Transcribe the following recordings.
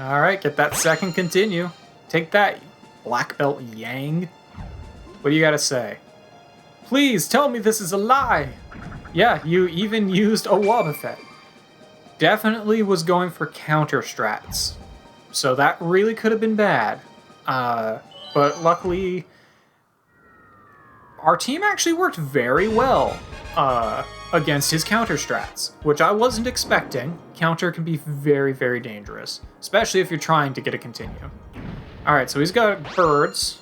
Alright, get that second continue. Take that, Black Belt Yang. What do you gotta say? Please tell me this is a lie! Yeah, you even used a Wobbuffet. Definitely was going for counter strats. So that really could have been bad. But luckily, our team actually worked very well against his counter strats, which I wasn't expecting. Counter can be very, very dangerous, especially if you're trying to get a continue. Alright, so he's got birds.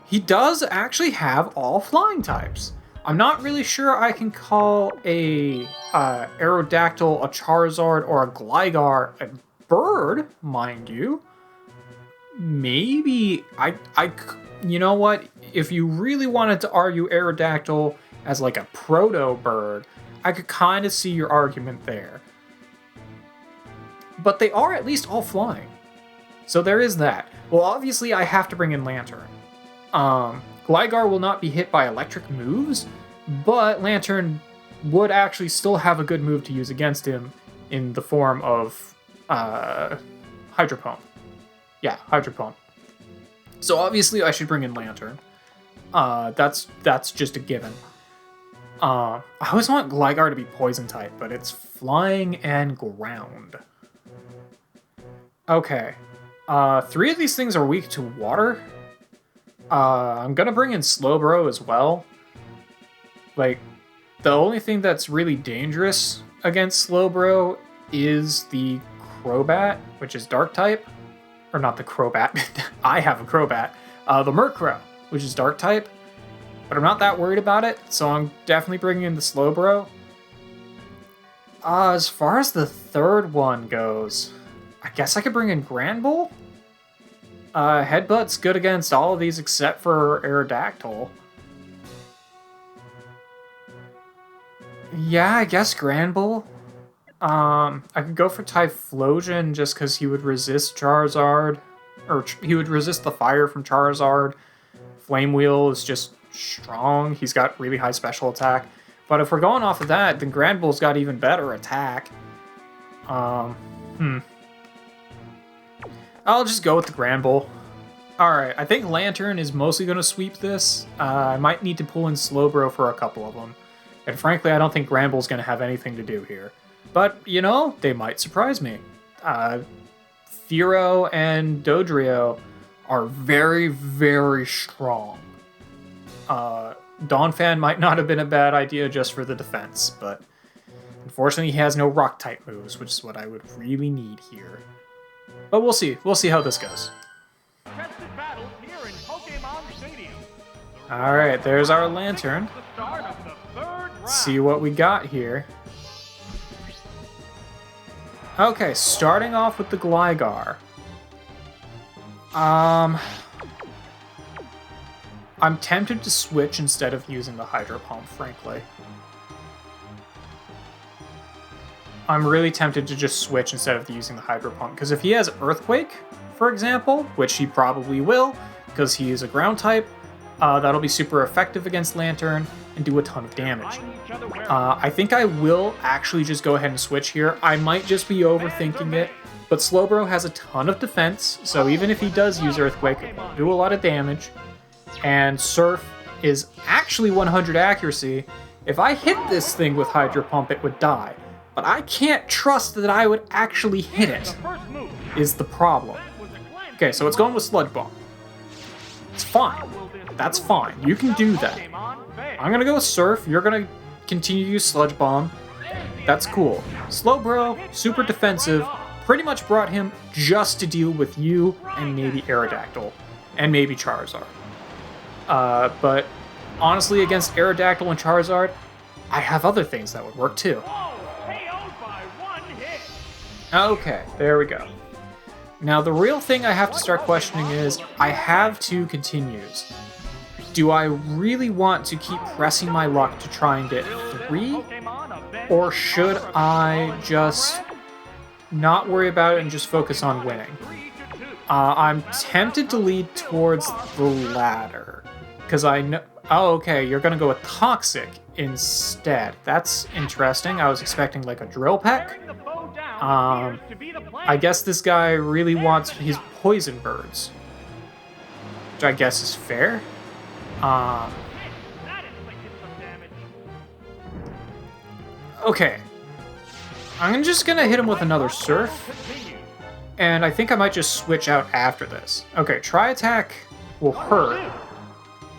He does actually have all flying types. I'm not really sure I can call a Aerodactyl, a Charizard, or a Gligar a bird, mind you. Maybe you know what? If you really wanted to argue Aerodactyl as like a proto-bird, I could kind of see your argument there. But they are at least all flying. So there is that. Well, obviously I have to bring in Lantern. Gligar will not be hit by electric moves, but Lantern would actually still have a good move to use against him in the form of Hydro Pump. Yeah, Hydro Pump. So obviously I should bring in Lantern. That's just a given. I always want Gligar to be Poison type, but it's flying and ground. Okay. 3 of these things are weak to water. I'm gonna bring in Slowbro as well. Like, the only thing that's really dangerous against Slowbro is the Crobat, which is Dark type. Or not the Crobat. I have a Crobat. The Murkrow, which is Dark type. But I'm not that worried about it, so I'm definitely bringing in the Slowbro. As far as the third one goes, I guess I could bring in Granbull? Headbutt's good against all of these except for Aerodactyl. Yeah, I guess Granbull. I could go for Typhlosion just because he would resist Charizard. Or he would resist the fire from Charizard. Flame Wheel is just strong. He's got really high special attack. But if we're going off of that, then Granbull's got even better attack. I'll just go with the Granbull. Alright, I think Lantern is mostly going to sweep this. I might need to pull in Slowbro for a couple of them. And frankly, I don't think Granbull's going to have anything to do here. But, you know, they might surprise me. Fearow and Dodrio are very, very strong. Donphan might not have been a bad idea just for the defense, but unfortunately he has no rock-type moves, which is what I would really need here. But we'll see. We'll see how this goes. Alright, there's our Lantern. Let's see what we got here. Okay, starting off with the Gligar. I'm tempted to switch instead of using the Hydro Pump, frankly. I'm really tempted to just switch instead of using the Hydro Pump, because if he has Earthquake, for example, which he probably will, because he is a ground type, that'll be super effective against Lantern and do a ton of damage. I think I will actually just go ahead and switch here. I might just be overthinking it, but Slowbro has a ton of defense, so even if he does use Earthquake, it won't do a lot of damage. And Surf is actually 100 accuracy. If I hit this thing with Hydro Pump, it would die. But I can't trust that I would actually hit it, is the problem. Okay, so it's going with Sludge Bomb. It's fine. That's fine. You can do that. I'm gonna go with Surf. You're gonna continue to use Sludge Bomb. That's cool. Slowbro, super defensive, pretty much brought him just to deal with you and maybe Aerodactyl. And maybe Charizard. But honestly, against Aerodactyl and Charizard, I have other things that would work too. Okay, there we go. Now the real thing I have to start questioning is, I have 2 continues. Do I really want to keep pressing my luck to try and get 3? Or should I just not worry about it and just focus on winning? I'm tempted to lead towards the latter. Because I know... Oh, okay, you're going to go with Toxic instead. That's interesting. I was expecting like a drill peck. I guess this guy really wants his poison birds, which I guess is fair. Okay. I'm just gonna hit him with another surf. And I think I might just switch out after this. Okay, Tri-Attack will hurt.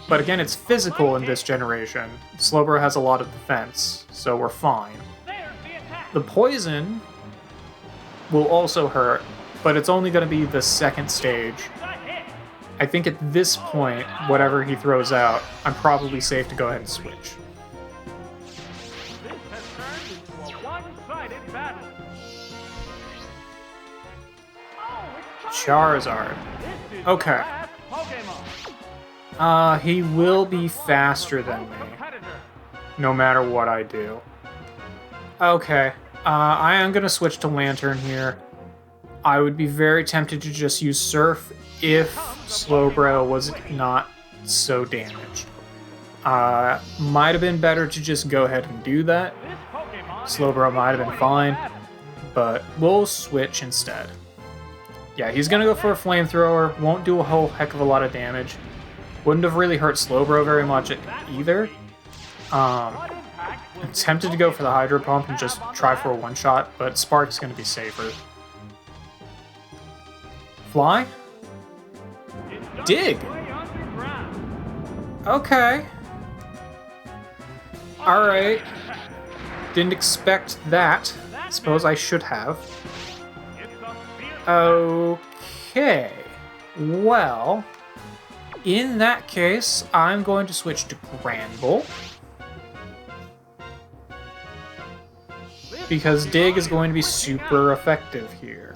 But again, it's physical in this generation. Slowbro has a lot of defense, so we're fine. The poison will also hurt, but it's only going to be the second stage. I think at this point, whatever he throws out, I'm probably safe to go ahead and switch. Charizard. Okay. He will be faster than me, no matter what I do. Okay, I am gonna switch to Lantern here. I would be very tempted to just use Surf if Slowbro was not so damaged. Might have been better to just go ahead and do that. Slowbro might have been fine, but we'll switch instead. Yeah, he's gonna go for a Flamethrower, won't do a whole heck of a lot of damage. Wouldn't have really hurt Slowbro very much either. I'm tempted to go for the Hydro Pump and just try for a one-shot, but Spark's gonna be safer. Fly? Dig! Okay. Alright. Didn't expect that. Suppose I should have. Okay. Well, in that case, I'm going to switch to Granbull. Because Dig is going to be super effective here.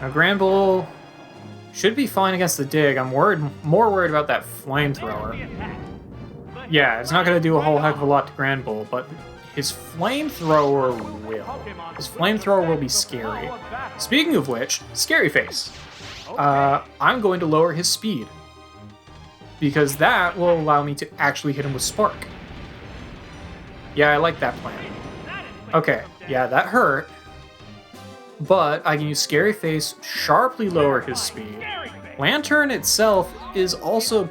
Now, Granbull should be fine against the Dig. I'm more worried about that Flamethrower. Yeah, it's not going to do a whole heck of a lot to Granbull, but his Flamethrower will. His Flamethrower will be scary. Speaking of which, Scary Face. I'm going to lower his speed, because that will allow me to actually hit him with Spark. Yeah, I like that plan. Okay, yeah, that hurt. But I can use Scary Face, sharply lower his speed. Lantern itself is also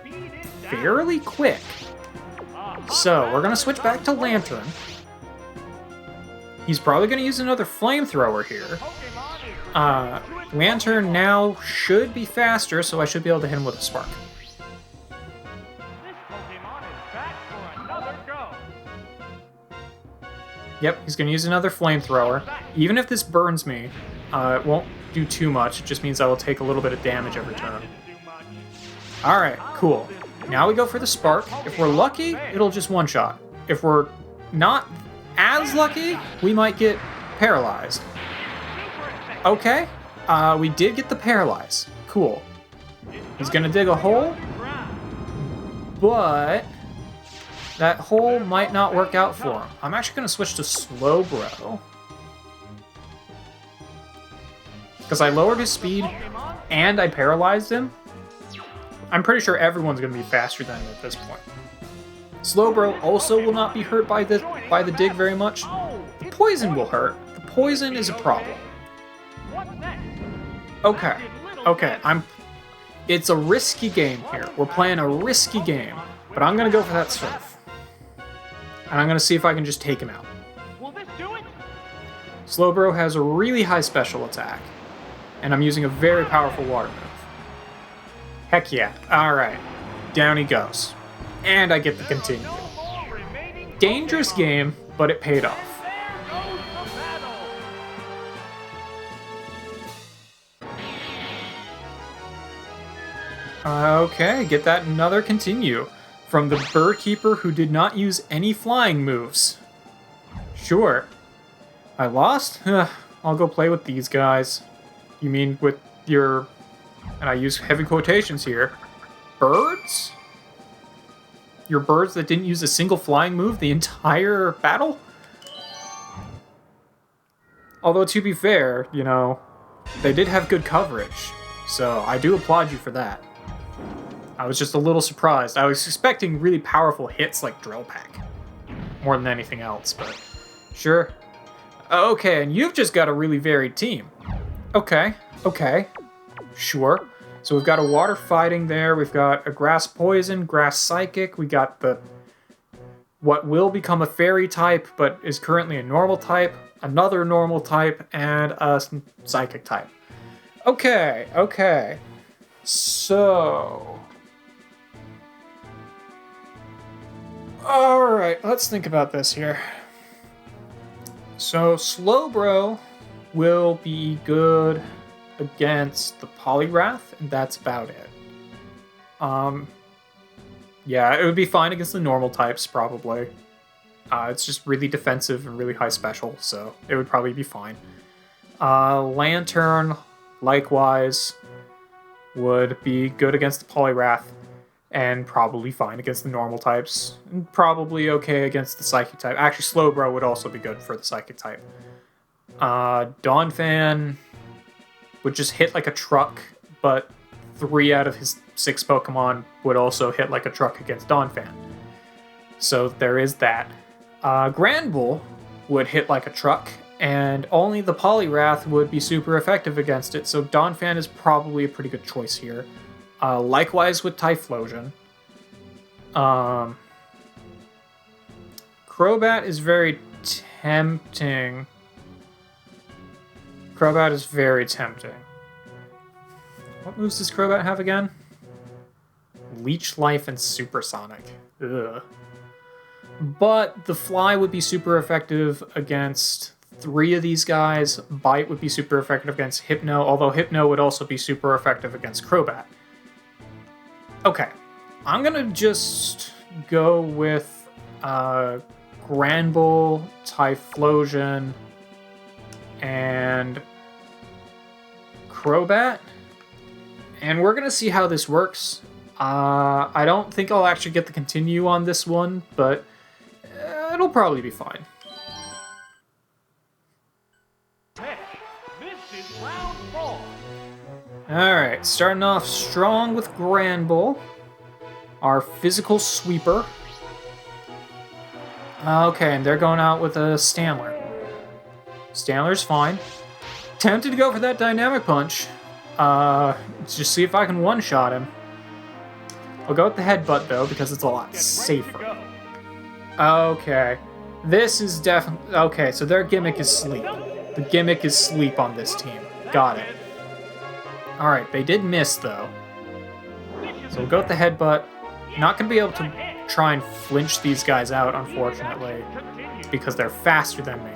fairly quick. So, we're going to switch back to Lantern. He's probably going to use another Flamethrower here. Lantern now should be faster, so I should be able to hit him with a Spark. Yep, he's going to use another Flamethrower. Even if this burns me, it won't do too much. It just means I will take a little bit of damage every turn. Alright, cool. Now we go for the Spark. If we're lucky, it'll just one-shot. If we're not as lucky, we might get paralyzed. Okay, we did get the Paralyze. Cool. He's going to dig a hole, but that hole might not work out for him. I'm actually going to switch to Slowbro, because I lowered his speed and I paralyzed him. I'm pretty sure everyone's going to be faster than him at this point. Slowbro also will not be hurt by the dig very much. The poison will hurt. The poison is a problem. Okay. It's a risky game here. We're playing a risky game, but I'm going to go for that Surf. And I'm going to see if I can just take him out. Slowbro has a really high special attack, and I'm using a very powerful water move. Heck yeah. Alright. Down he goes. And I get to continue. Dangerous game, but it paid off. Okay, get that another continue. From the Bird Keeper who did not use any flying moves. Sure. I lost? I'll go play with these guys. You mean with your... and I use heavy quotations here. Birds? Your birds that didn't use a single flying move the entire battle? Although, to be fair, you know, they did have good coverage. So, I do applaud you for that. I was just a little surprised. I was expecting really powerful hits like Drill Peck more than anything else, but sure. Okay, and you've just got a really varied team. Okay, sure. So we've got a water fighting there, we've got a grass poison, grass psychic, we got the what will become a fairy type but is currently a normal type, another normal type, and a psychic type. Okay. So... Alright, let's think about this here. So, Slowbro will be good against the Poliwrath, and that's about it. Yeah, it would be fine against the normal types, probably. It's just really defensive and really high special, so it would probably be fine. Lantern, likewise, would be good against the Poliwrath, and probably fine against the normal types, and probably okay against the Psychic type. Actually, Slowbro would also be good for the Psychic type. Donphan would just hit like a truck, but 3 out of his 6 Pokemon would also hit like a truck against Donphan. So there is that. Granbull would hit like a truck, and only the Poliwrath would be super effective against it, so Donphan is probably a pretty good choice here. Likewise with Typhlosion. Crobat is very tempting. What moves does Crobat have again? Leech Life and Supersonic. Ugh. But the Fly would be super effective against 3 of these guys. Bite would be super effective against Hypno, although Hypno would also be super effective against Crobat. Okay, I'm gonna just go with Granbull, Typhlosion, and Crobat, and we're gonna see how this works. I don't think I'll actually get the continue on this one, but it'll probably be fine. Hey, this is round 4. Alright, starting off strong with Granbull, our physical sweeper. Okay, and they're going out with a Stanler. Stanler's fine. Tempted to go for that Dynamic Punch. Let's just see if I can one-shot him. I'll go with the Headbutt, though, because it's a lot safer. Okay. This is definitely... Okay, so their gimmick is Sleep. The gimmick is Sleep on this team. Got it. Alright, they did miss, though. So we'll go with the Headbutt. Not going to be able to try and flinch these guys out, unfortunately, because they're faster than me.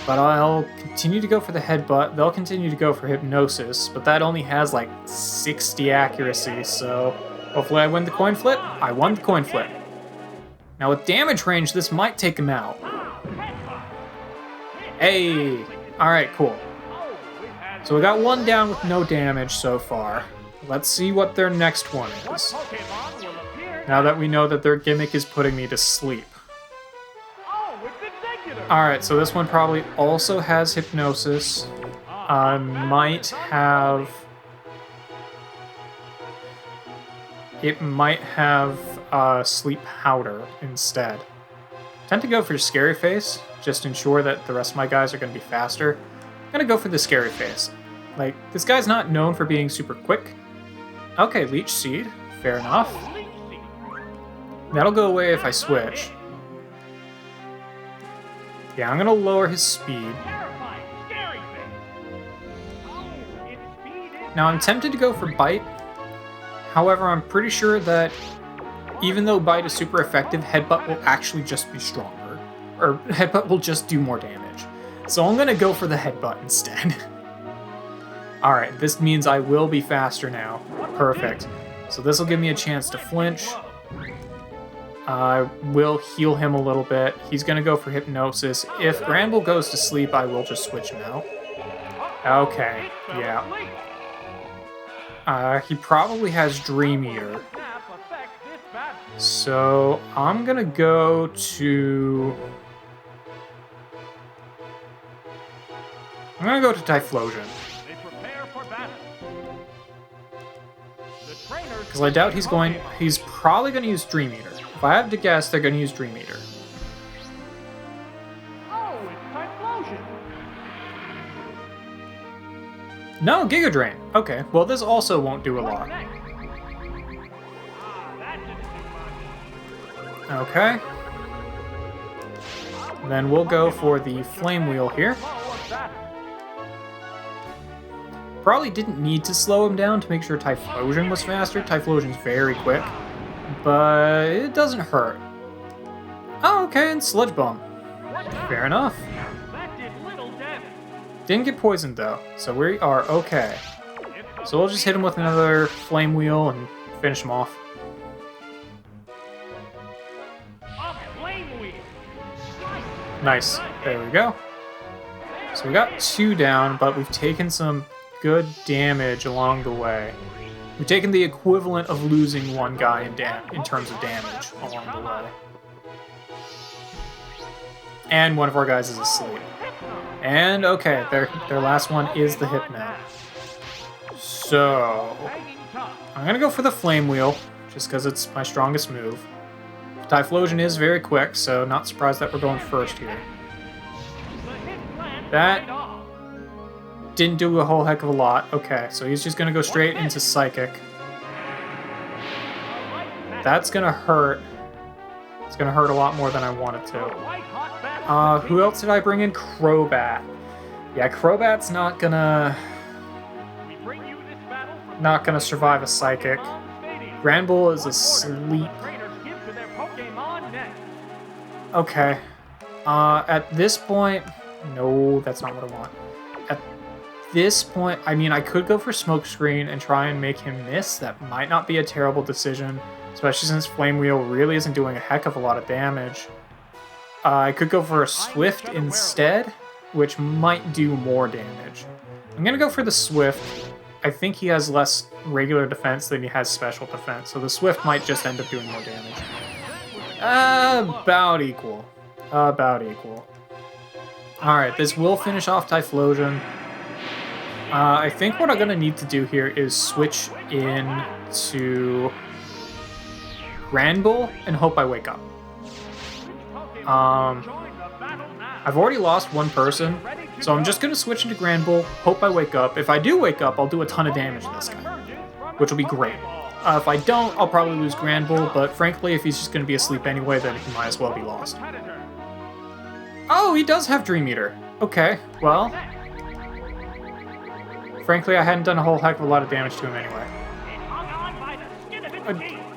But I'll continue to go for the Headbutt. They'll continue to go for Hypnosis, but that only has like 60 accuracy, so hopefully I win the coin flip. I won the coin flip. Now with damage range, this might take him out. Hey! Alright, cool. So we got one down with no damage so far. Let's see what their next one is. Now that we know that their gimmick is putting me to sleep. Alright, so this one probably also has Hypnosis. Might have... It might have Sleep Powder instead. Tend to go for Scary Face, just to ensure that the rest of my guys are going to be faster. I'm going to go for the Scary Face. Like, this guy's not known for being super quick. Okay, Leech Seed. Fair enough. That'll go away if I switch. Yeah, I'm gonna lower his speed. Now I'm tempted to go for Bite. However, I'm pretty sure that even though Bite is super effective, Headbutt will actually just be stronger. Or Headbutt will just do more damage. So I'm gonna go for the Headbutt instead. Alright, this means I will be faster now. Perfect. So this will give me a chance to flinch. I will heal him a little bit. He's going to go for Hypnosis. If Granbull goes to sleep, I will just switch him out. Okay, yeah. He probably has Dream Eater. So I'm going to go to... I'm going to go to Typhlosion. They prepare for battle. The trainers Because I doubt he's probably going to use Dream Eater. If I have to guess, they're going to use Dream Eater. Oh, it's Typhlosion. No, Giga Drain. Okay, well this also won't do a lot. That didn't do much. Okay. Then we'll go for the Flame Wheel here. Probably didn't need to slow him down to make sure Typhlosion was faster. Typhlosion's very quick, but it doesn't hurt. Oh, okay, and Sludge Bomb. Fair enough. That did little damage. Didn't get poisoned though, so we are okay. So we'll just hit him with another Flame Wheel and finish him off. A flame wheel. Nice. There we go. So we got 2 down, but we've taken some good damage along the way. We've taken the equivalent of losing 1 guy in terms of damage along the way. And one of our guys is asleep. And okay, their last one is the Hypno. So I'm gonna go for the Flame Wheel, just because it's my strongest move. Typhlosion is very quick, so not surprised that we're going first here. That didn't do a whole heck of a lot. Okay, so he's just gonna go straight into Psychic. That's gonna hurt. It's gonna hurt a lot more than I want it to. Who else did I bring in? Crobat. Yeah, Crobat's not gonna survive a Psychic. Granbull is asleep. Okay. At this point, no, that's not what I want. At this point, I mean, I could go for Smokescreen and try and make him miss. That might not be a terrible decision, especially since Flame Wheel really isn't doing a heck of a lot of damage. I could go for a Swift instead, which might do more damage. I'm gonna go for the Swift. I think he has less regular defense than he has special defense, so the Swift might just end up doing more damage. About equal. About equal. Alright, this will finish off Typhlosion. I think what I'm going to need to do here is switch in to Granbull and hope I wake up. I've already lost 1 person, so I'm just going to switch into Granbull, hope I wake up. If I do wake up, I'll do a ton of damage to this guy, which will be great. If I don't, I'll probably lose Granbull, but frankly, if he's just going to be asleep anyway, then he might as well be lost. Oh, he does have Dream Eater. Okay, well, frankly, I hadn't done a whole heck of a lot of damage to him anyway.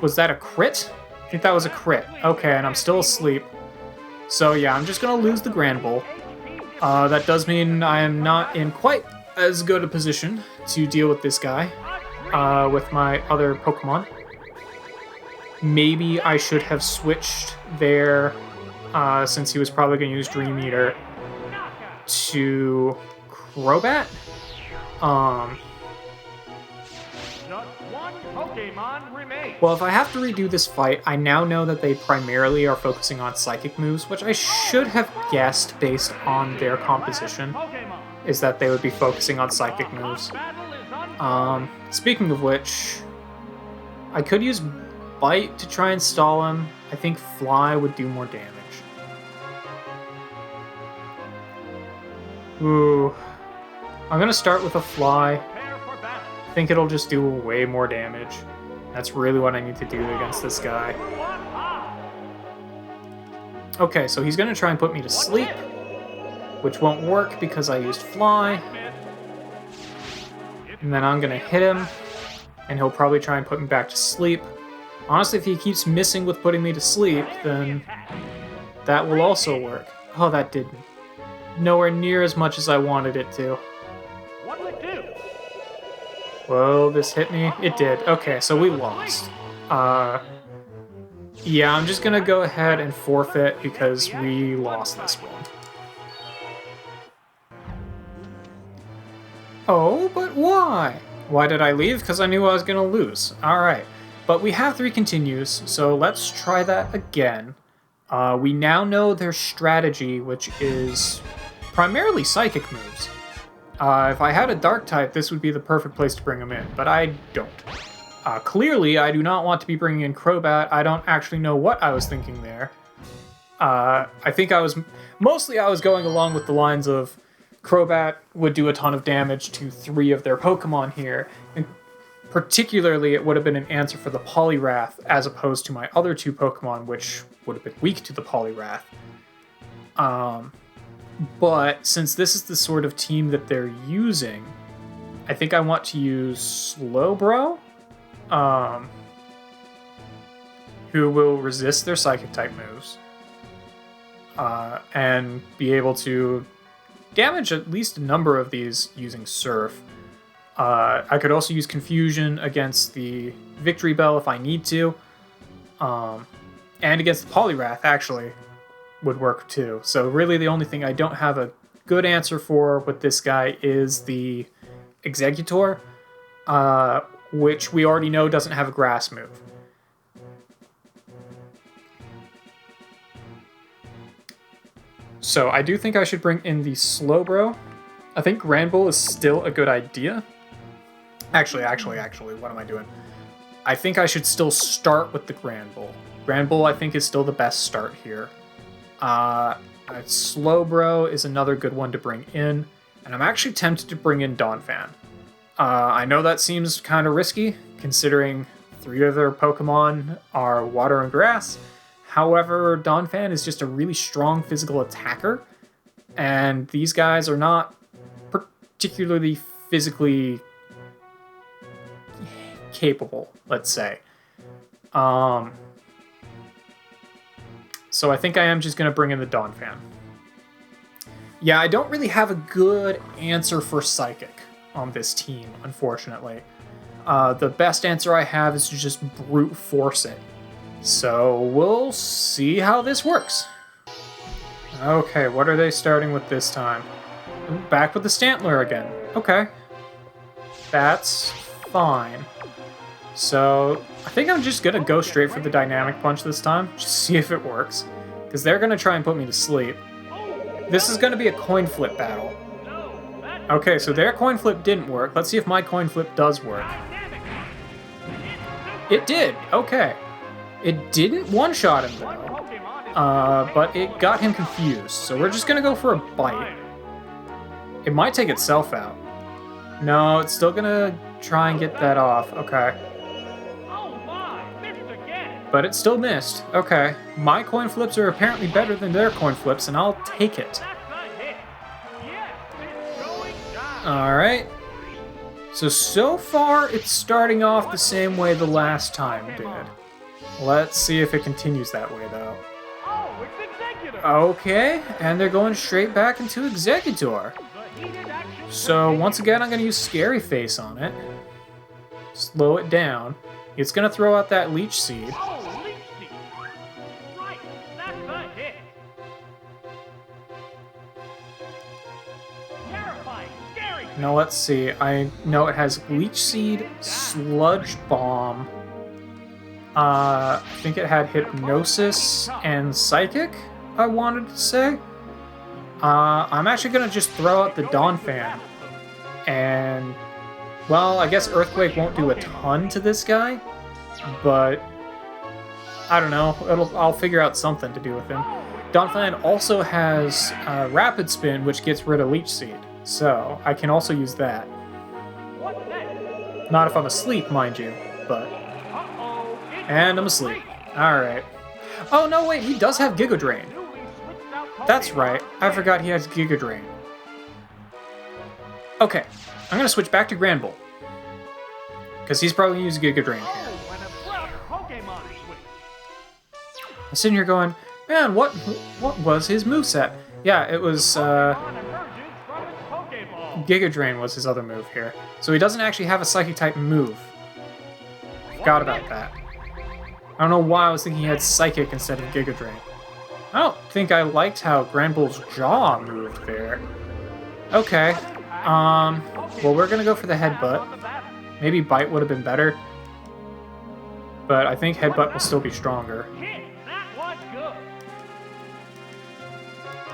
Was that a crit? I think that was a crit. Okay, and I'm still asleep. So yeah, I'm just going to lose the Granbull. That does mean I am not in quite as good a position to deal with this guy with my other Pokemon. Maybe I should have switched there, since he was probably going to use Dream Eater, to Crobat. Well, if I have to redo this fight, I now know that they primarily are focusing on Psychic moves, which I should have guessed based on their composition, is that they would be focusing on Psychic moves. Speaking of which, I could use Bite to try and stall him. I think Fly would do more damage. Ooh. I'm gonna start with a Fly. I think it'll just do way more damage. That's really what I need to do against this guy. Okay, so he's gonna try and put me to sleep, which won't work because I used Fly. And then I'm gonna hit him, and he'll probably try and put me back to sleep. Honestly, if he keeps missing with putting me to sleep, then that will also work. Oh, that didn't. Nowhere near as much as I wanted it to. Whoa, this hit me? It did. Okay, so we lost. Yeah, I'm just gonna go ahead and forfeit because we lost this one. Oh, but why? Why did I leave? Because I knew I was gonna lose. Alright. But we have 3 continues, so let's try that again. We now know their strategy, which is primarily Psychic moves. If I had a Dark type, this would be the perfect place to bring them in, but I don't. Clearly, I do not want to be bringing in Crobat. I don't actually know what I was thinking there. I think I was going along with the lines of Crobat would do a ton of damage to 3 of their Pokemon here, and particularly it would have been an answer for the Poliwrath as opposed to my other 2 Pokemon, which would have been weak to the Poliwrath. But since this is the sort of team that they're using, I think I want to use Slowbro, who will resist their Psychic-type moves, and be able to damage at least a number of these using Surf. I could also use Confusion against the Victory Bell if I need to, and against the Poliwrath, actually, would work too. So really the only thing I don't have a good answer for with this guy is the Exeggutor, which we already know doesn't have a Grass move. So I do think I should bring in the Slowbro. I think Granbull is still a good idea. Actually, what am I doing? I think I should still start with the Granbull. Granbull, I think, is still the best start here. Slowbro is another good one to bring in, and I'm actually tempted to bring in Donphan. I know that seems kind of risky, considering 3 of their Pokemon are Water and Grass. However, Donphan is just a really strong physical attacker, and these guys are not particularly physically capable, let's say. So I think I am just going to bring in the Donphan. Yeah, I don't really have a good answer for Psychic on this team, unfortunately. The best answer I have is to just brute force it. So we'll see how this works. Okay, what are they starting with this time? Back with the Stantler again. Okay. That's fine. So I think I'm just going to go straight for the Dynamic Punch this time, just see if it works. Because they're going to try and put me to sleep. This is going to be a coin flip battle. Okay, so their coin flip didn't work. Let's see if my coin flip does work. It did. Okay. It didn't one-shot him, though. But it got him confused. So we're just going to go for a bite. It might take itself out. No, it's still going to try and get that off. Okay. But it still missed. Okay. My coin flips are apparently better than their coin flips, and I'll take it. Alright. So far, it's starting off the same way the last time did. Let's see if it continues that way, though. Okay, and they're going straight back into Exeggutor. So once again, I'm going to use Scary Face on it. Slow it down. It's going to throw out that Leech Seed. Now let's see. I know it has Leech Seed, Sludge Bomb. I think it had Hypnosis and Psychic, I wanted to say. I'm actually going to just throw out the Donphan. And, well, I guess Earthquake won't do a ton to this guy. But, I don't know. I'll figure out something to do with him. Donphan also has Rapid Spin, which gets rid of Leech Seed. So, I can also use that. Not if I'm asleep, mind you, but... And I'm asleep. Alright. Oh, no, wait, he does have Giga Drain. That's right, I forgot he has Giga Drain. Okay, I'm gonna switch back to Granbull. Because he's probably using Giga Drain here. I'm sitting here going, man, what was his moveset? Yeah, it was, Giga Drain was his other move here. So he doesn't actually have a Psychic-type move. Forgot about that. I don't know why I was thinking he had Psychic instead of Giga Drain. I don't think I liked how Granbull's jaw moved there. Okay. Well, we're gonna go for the Headbutt. Maybe Bite would have been better. But I think Headbutt will still be stronger.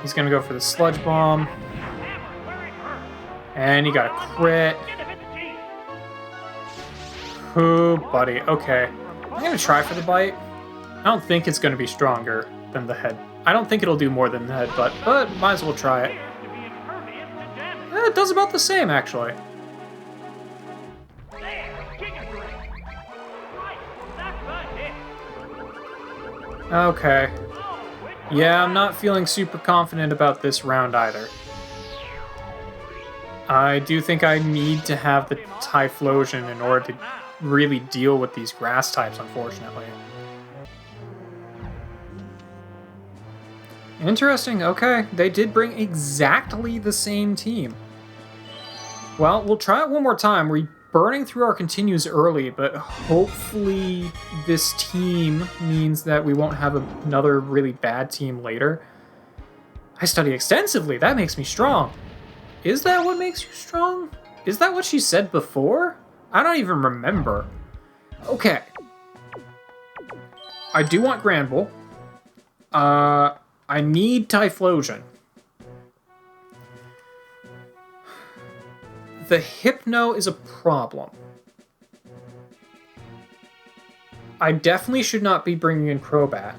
He's gonna go for the Sludge Bomb. And he got a crit. Ooh, buddy. Okay. I'm gonna try for the bite. I don't think it's gonna be stronger than the head. I don't think it'll do more than the headbutt, but might as well try it. It does about the same, actually. Okay. Yeah, I'm not feeling super confident about this round either. I do think I need to have the Typhlosion in order to really deal with these grass types, unfortunately. Interesting, okay. They did bring exactly the same team. Well, we'll try it one more time. We're burning through our continues early, but hopefully this team means that we won't have another really bad team later. I study extensively. That makes me strong. Is that what makes you strong? Is that what she said before? I don't even remember. Okay. I do want Granbull. I need Typhlosion. The Hypno is a problem. I definitely should not be bringing in Crobat.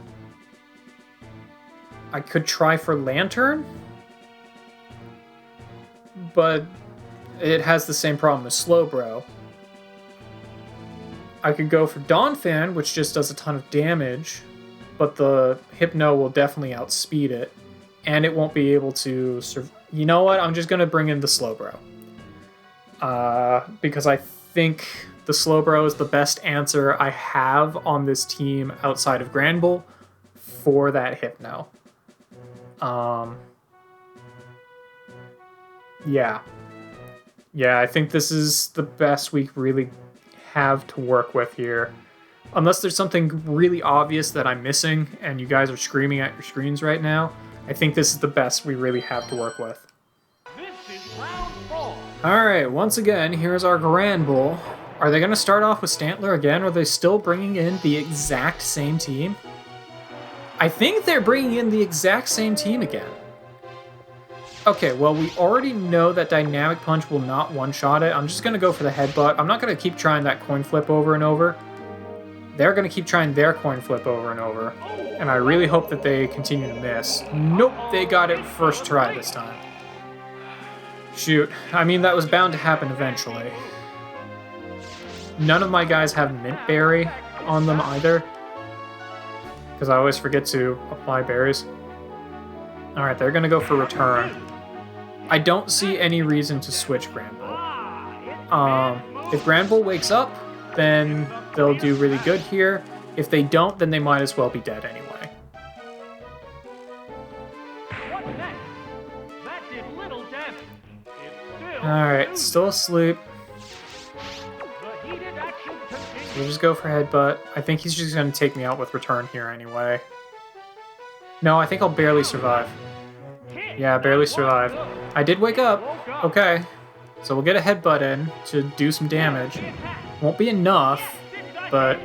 I could try for Lantern, but it has the same problem as Slowbro. I could go for Donphan, which just does a ton of damage, but the Hypno will definitely outspeed it, and it won't be able to you know what? I'm just going to bring in the Slowbro. Because I think the Slowbro is the best answer I have on this team outside of Granbull for that Hypno. Yeah. Yeah, I think this is the best we really have to work with here. Unless there's something really obvious that I'm missing and you guys are screaming at your screens right now, I think this is the best we really have to work with. Alright, once again, here's our Granbull. Are they going to start off with Stantler again, or are they still bringing in the exact same team? I think they're bringing in the exact same team again. Okay, well, we already know that Dynamic Punch will not one-shot it. I'm just going to go for the Headbutt. I'm not going to keep trying that Coin Flip over and over. They're going to keep trying their Coin Flip over and over. And I really hope that they continue to miss. Nope, they got it first try this time. Shoot. I mean, that was bound to happen eventually. None of my guys have Mint Berry on them either, because I always forget to apply berries. Alright, they're going to go for Return. I don't see any reason to switch Granbull. If Granbull wakes up, then they'll do really good here. If they don't, then they might as well be dead anyway. Alright, still asleep. We'll just go for Headbutt. I think he's just going to take me out with Return here anyway. No, I think I'll barely survive. Yeah, barely survive. I did wake up. Okay. So we'll get a Headbutt in to do some damage. Won't be enough, but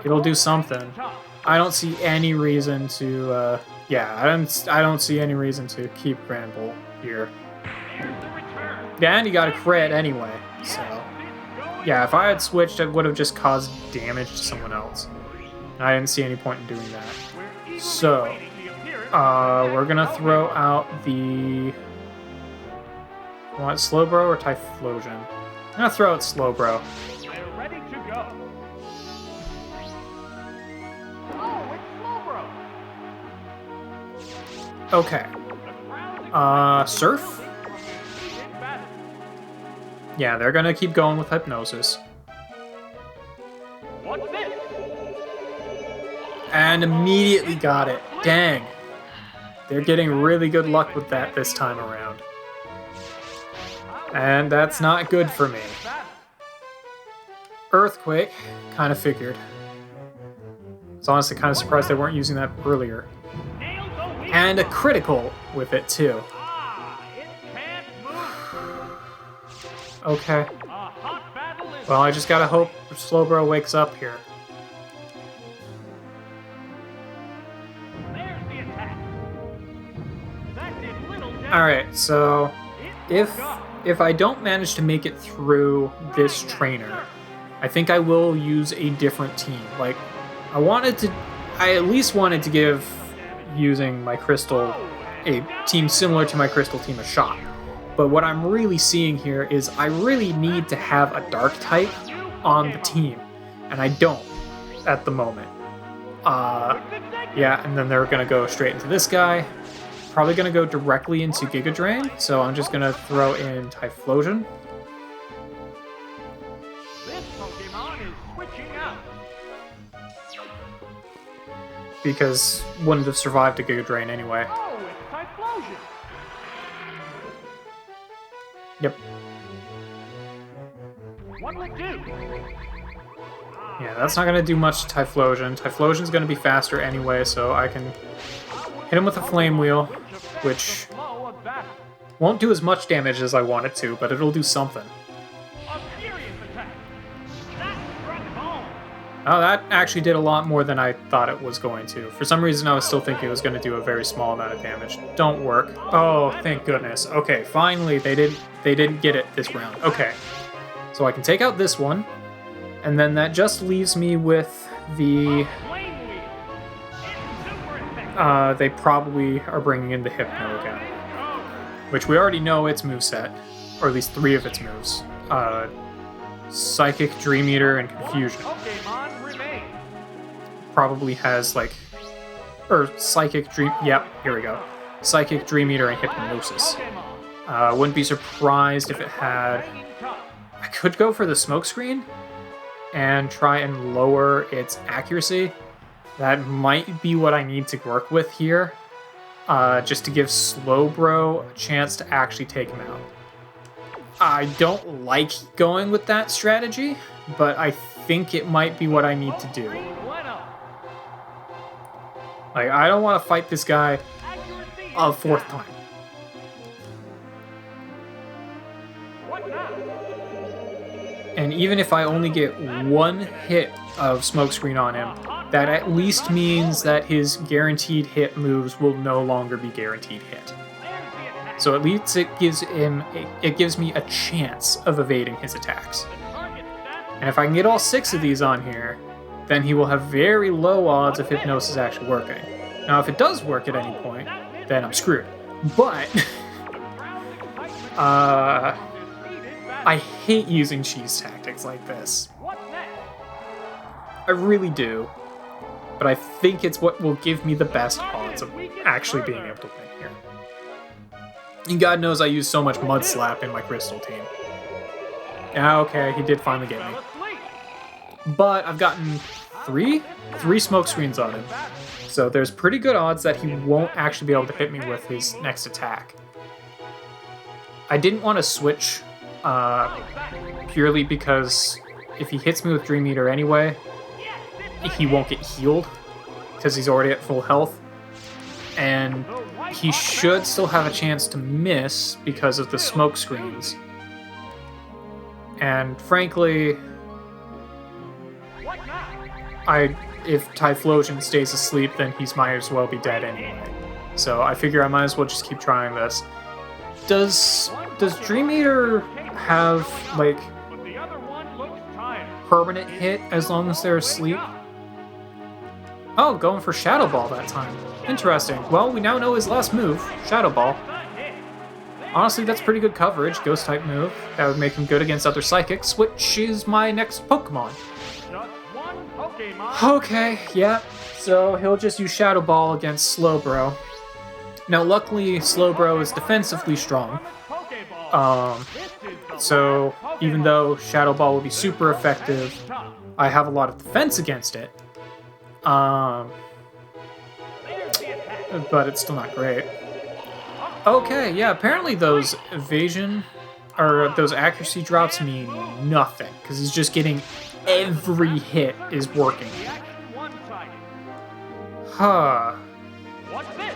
it'll do something. I don't see any reason to, I don't see any reason to keep Granbull here. Yeah, and he got a crit anyway, so... Yeah, if I had switched, it would have just caused damage to someone else. I didn't see any point in doing that. So, we're gonna throw out the... Want Slowbro or Typhlosion? I'm gonna throw out Slowbro. They're ready to go. Oh, it's Slowbro. Okay. Surf? Yeah, they're gonna keep going with Hypnosis. What's this? And immediately got it. Dang. They're getting really good luck with that this time around. And that's not good for me. Earthquake, kind of figured. I was honestly kind of surprised they weren't using that earlier. And a critical with it too. Okay. Well, I just gotta hope Slowbro wakes up here. Alright, so if if I don't manage to make it through this trainer, I think I will use a different team. Like, I at least wanted to give using my crystal, a team similar to my crystal team, a shot. But what I'm really seeing here is I really need to have a dark type on the team, and I don't at the moment. Yeah, and then they're gonna go straight into this guy. Probably gonna go directly into Giga Drain, so I'm just gonna throw in Typhlosion. This Pokemon is switching out. Because wouldn't have survived a Giga Drain anyway. Oh, it's Typhlosion. Yep. What'll it do? Yeah, that's not gonna do much to Typhlosion. Typhlosion's gonna be faster anyway, so I can hit him with a Flame Wheel, which won't do as much damage as I want it to, but it'll do something. A furious attack. That struck home. Oh, that actually did a lot more than I thought it was going to. For some reason, I was still thinking it was going to do a very small amount of damage. Don't work. Oh, thank goodness. Okay, finally, they didn't get it this round. Okay, so I can take out this one, and then that just leaves me with the... Flame Wheel. It's super effective. They probably are bringing in the Hypno again, which we already know its moveset, or at least 3 of its moves. Psychic, Dream Eater, and Confusion. Pokemon remain. Probably has, like... Or Psychic, Dream... Yep, here we go. Psychic, Dream Eater, and Hypnosis. Pokemon. Wouldn't be surprised if it had... Hanging tough. I could go for the Smokescreen and try and lower its accuracy. That might be what I need to work with here, just to give Slowbro a chance to actually take him out. I don't like going with that strategy, but I think it might be what I need to do. Green went up. Like, I don't want to fight this guy Accuracy a is 4th down. time. What now? And even if I only get 1 hit of Smokescreen on him, that at least means that his guaranteed hit moves will no longer be guaranteed hit. There's the attack. So at least it gives me a chance of evading his attacks. Target stats. And if I can get all 6 of these on here, then he will have very low odds of Hypnosis actually working. Now, if it does work at any point, then I'm screwed. But I hate using cheese tactics like this. What's next? I really do. But I think it's what will give me the best odds of actually being able to win here. And God knows I use so much Mud Slap in my Crystal team. Yeah, okay, he did finally get me. Fell asleep. But I've gotten three smoke screens on him. So there's pretty good odds that he won't actually be able to hit me with his next attack. I didn't want to switch purely because if he hits me with Dream Eater anyway, he won't get healed because he's already at full health. And he should still have a chance to miss because of the smoke screens. And frankly, if Typhlosion stays asleep, then he might as well be dead anyway. So I figure I might as well just keep trying this. Does Dream Eater have, like, But the other one looks tired. permanent hit as long as they're asleep? Oh, going for Shadow Ball that time. Interesting. Well, we now know his last move, Shadow Ball. Good hit. Honestly, that's pretty good coverage, Ghost type move. That would make him good against other Psychics, which is my next Pokemon. Just one Pokemon. Okay, yeah. So he'll just use Shadow Ball against Slowbro. Now, luckily, Slowbro is defensively strong. Pokeball. This is the So last even Pokemon. though Shadow Ball will be super effective, Tough. I have a lot of defense against it. There's the attack. But it's still not great. Okay, yeah, apparently those evasion, or those accuracy drops mean nothing, because he's just getting every hit is working. Reaction one-sided. Huh. What's this?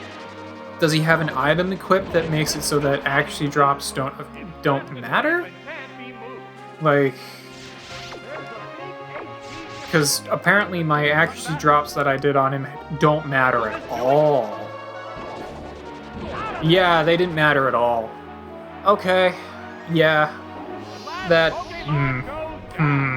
Does he have an item equipped that makes it so that accuracy drops don't matter? It can't be moved. Like, There's a big HP. because apparently my accuracy drops that I did on him don't matter at all. Yeah, they didn't matter at all. Okay. Yeah, The last that. Pokemon goes down.